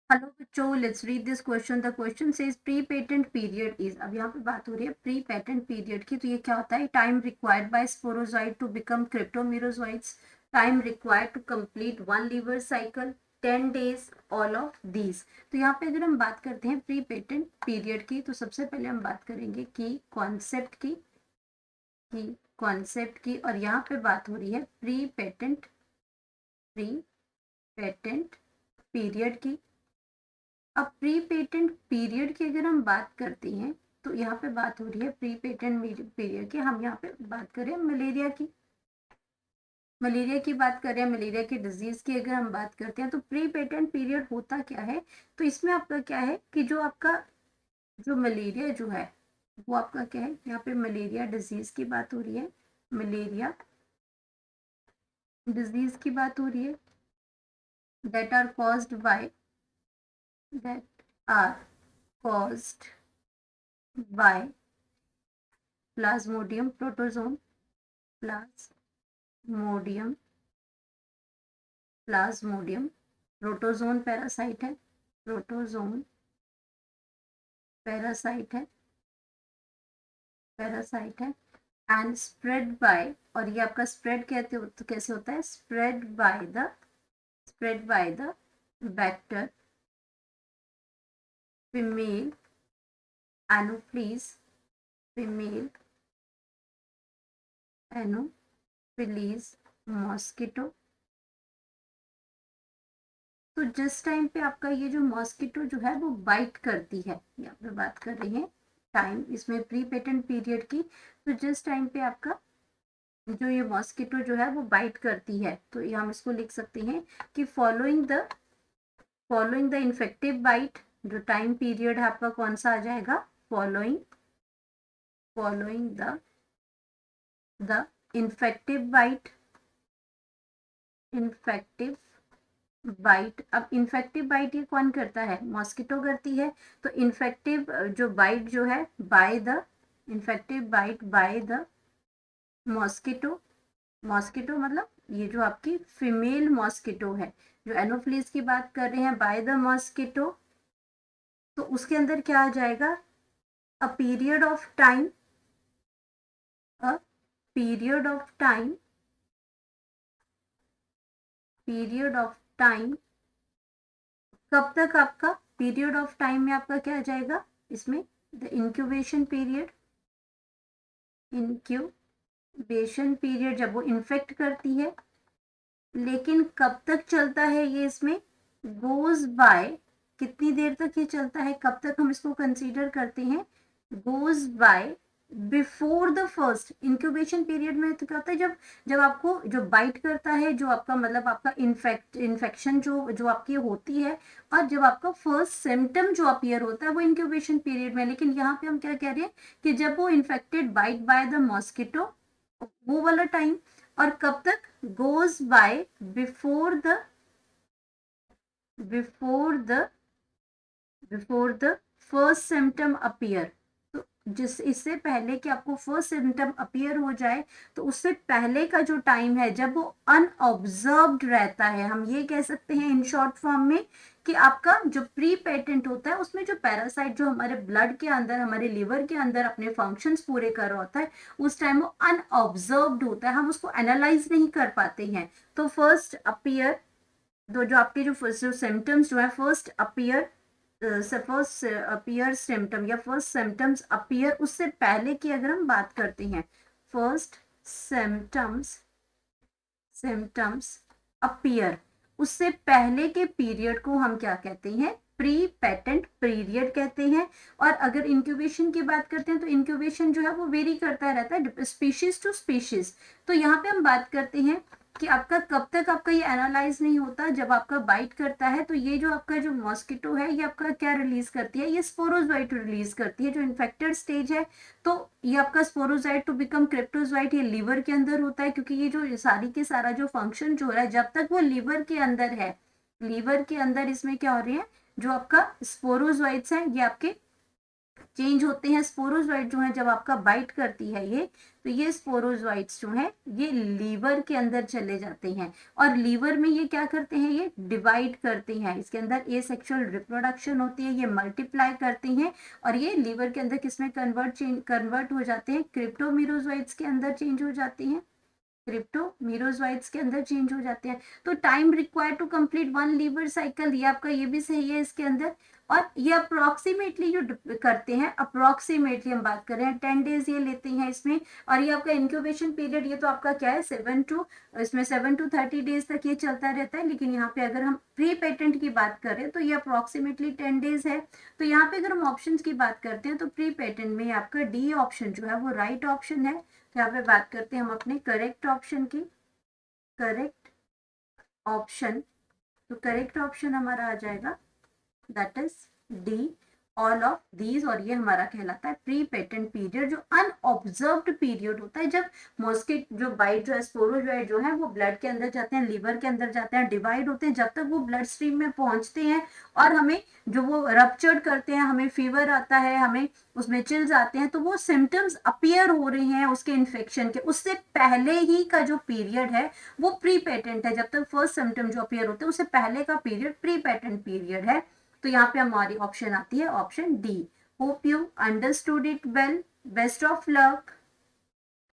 Hello बच्चों, let's read this question. The question says pre patent period is, अब यहाँ पे बात हो रही है प्री पेटेंट पीरियड की। तो ये क्या होता है? Time required by sporozoite to become cryptomerozoites, time required to complete one liver cycle, 10 days, all of these. तो यहाँ पे अगर हम बात करते हैं प्री पेटेंट पीरियड की, तो सबसे पहले हम बात करेंगे कि कॉन्सेप्ट की, और यहाँ पे बात हो रही है प्री पेटेंट पीरियड की। अब प्री पेटेंट पीरियड की अगर हम बात करते हैं, तो यहाँ पे बात हो रही है प्री पेटेंट पीरियड की। हम यहाँ पे बात करें मलेरिया की बात करें, मलेरिया की डिजीज की अगर हम बात करते हैं, तो प्री पेटेंट पीरियड होता क्या है? तो इसमें आपका क्या है कि जो आपका जो मलेरिया जो है वो आपका क्या है, यहाँ पे मलेरिया डिजीज की बात हो रही है, मलेरिया डिजीज की बात हो रही है, that are caused by plasmodium protozoan, plasmodium plasmodium protozoan parasite है, प्रोटोजोन पैरासाइट है एंड स्प्रेड बाय, और ये आपका स्प्रेड कहते हो तो कैसे होता है? Spread by the vector female Anopheles, female Anopheles mosquito. तो जिस टाइम पे आपका ये जो मॉस्किटो जो है वो बाइट करती है, यहाँ पे बात कर रहे हैं टाइम इसमें प्री पेटेंट पीरियड की। तो जिस टाइम पे आपका जो ये मॉस्किटो जो है वो बाइट करती है, तो ये हम इसको लिख सकते हैं कि फॉलोइंग द इन्फेक्टिव बाइट, जो टाइम पीरियड है आपका कौन सा आ जाएगा? Following the infective bite. अब इन्फेक्टिव बाइट ये कौन करता है? मॉस्किटो करती है। तो इन्फेक्टिव जो बाइट जो है infective bite by the mosquito, mosquito मतलब ये जो आपकी फीमेल मॉस्किटो है, जो एनोफ्लीज की बात कर रहे हैं बाय द मॉस्किटो, तो उसके अंदर क्या आ जाएगा? A period of time, a period of time period of time कब तक? आपका पीरियड ऑफ टाइम में आपका क्या आ जाएगा इसमें? द इंक्यूबेशन पीरियड जब वो इन्फेक्ट करती है, लेकिन कब तक चलता है ये इसमें? गोज बाय, कितनी देर तक ये चलता है, कब तक हम इसको कंसीडर करते हैं? Goes by before the first incubation period में। तो क्या होता है, जब जब आपको जो बाइट करता है, जो आपका मतलब आपका इन्फेक्शन जो आपकी होती है, और जब आपका फर्स्ट सिम्टम जो अपीयर होता है वो इंक्यूबेशन पीरियड में। लेकिन यहाँ पे हम क्या कह रहे हैं कि जब वो infected bite by the mosquito, वो वाला टाइम। और कब तक? Goes by before the first symptom appear. तो जिस इससे पहले कि आपको फर्स्ट सिम्टम अपीयर हो जाए, तो उससे पहले का जो टाइम है जब वो अनऑब्जर्व्ड रहता है, हम ये कह सकते हैं इन शॉर्ट फॉर्म में कि आपका जो प्री पेटेंट होता है उसमें जो पैरासाइट जो हमारे ब्लड के अंदर, हमारे लिवर के अंदर अपने फंक्शंस पूरे कर रहा होता है, उस टाइम वो अनऑब्जर्व्ड होता है, हम उसको एनालाइज नहीं कर पाते हैं। तो फर्स्ट अपीयर, जो आपके जो सिम्टम्स जो है फर्स्ट अपीयर सिम्टम या फर्स्ट सिम्टम्स अपीयर, उससे पहले की अगर हम बात करते हैं, फर्स्ट सिम्टम्स अपीयर, उससे पहले के पीरियड को हम क्या कहते हैं? प्री पेटेंट पीरियड कहते हैं। और अगर इंक्यूबेशन की बात करते हैं, तो इंक्यूबेशन जो है वो वेरी करता रहता है स्पीशीज टू स्पीशीज। तो यहाँ पे हम बात करते हैं कि आपका कब तक आपका ये एनालाइज नहीं होता, जब आपका बाइट करता है, तो ये जो आपका जो मॉस्किटो है ये आपका क्या रिलीज करती है? ये स्पोरोजोइट रिलीज करती है, जो इन्फेक्टेड स्टेज है। तो ये आपका स्पोरोजोइट टू बिकम क्रिप्टोजोइट ये लीवर के अंदर होता है, क्योंकि ये जो सारी के सारा जो फंक्शन जो हो रहा है जब तक वो लीवर के अंदर है, लीवर के अंदर इसमें क्या हो रही है, जो आपका स्पोरोजोइट्स है ये आपके चेंज होते हैं स्पोरोजोइट जो है जब आपका बाइट करती है ये, तो ये स्पोरोजोइट्स जो है ये लीवर के अंदर चले जाते हैं और लीवर में ये क्या करते हैं, ये डिवाइड करते हैं, इसके अंदर एसेक्सुअल रिप्रोडक्शन होती है, ये मल्टीप्लाई करते हैं और ये लीवर के अंदर किसमें कन्वर्ट हो जाते हैं, क्रिप्टोमेरोजोइट्स के अंदर चेंज हो जाते हैं, क्रिप्टोमेरोजोइट्स के अंदर चेंज हो जाते हैं। तो time required to complete one liver cycle, ये आपका ये भी सही है इसके अंदर। और ये अप्रोक्सीमेटली जो करते हैं, अप्रोक्सीमेटली हम बात कर रहे हैं 10 डेज ये लेते हैं इसमें। और ये आपका इंक्यूबेशन पीरियड ये तो आपका क्या है 7 to 30 डेज तक ये चलता रहता है। लेकिन यहाँ पे अगर हम प्री पेटेंट की बात करें तो ये अप्रोक्सीमेटली 10 डेज है। तो यहाँ पे अगर हम ऑप्शन की बात करते हैं तो प्री पेटेंट में आपका डी ऑप्शन जो है वो राइट ऑप्शन है। यहाँ पे बात करते हैं हम अपने करेक्ट ऑप्शन की, करेक्ट ऑप्शन, तो करेक्ट ऑप्शन हमारा आ जाएगा that is D, all of these. और ये हमारा कहलाता है प्री पेटेंट पीरियड, जो अनऑब्जर्व्ड पीरियड होता है जब मॉस्किट जो बाइट जो है स्पोरोजोइट जो है वो ब्लड के अंदर जाते हैं, लीवर के अंदर जाते हैं, डिवाइड होते हैं, जब तक वो ब्लड स्ट्रीम में पहुंचते हैं और हमें जो वो रप्चर्ड करते हैं, हमें फीवर आता है, हमें उसमें चिल्स आते हैं, तो वो सिम्टम्स अपीयर हो रहे हैं उसके इन्फेक्शन के, उससे पहले ही का जो पीरियड है वो प्री पेटेंट है। जब तक फर्स्ट सिम्टम जो अपीयर होते हैं उससे पहले का पीरियड प्री पेटेंट पीरियड है। तो यहाँ पे हमारी ऑप्शन आती है option D. Hope you understood it well, best of luck.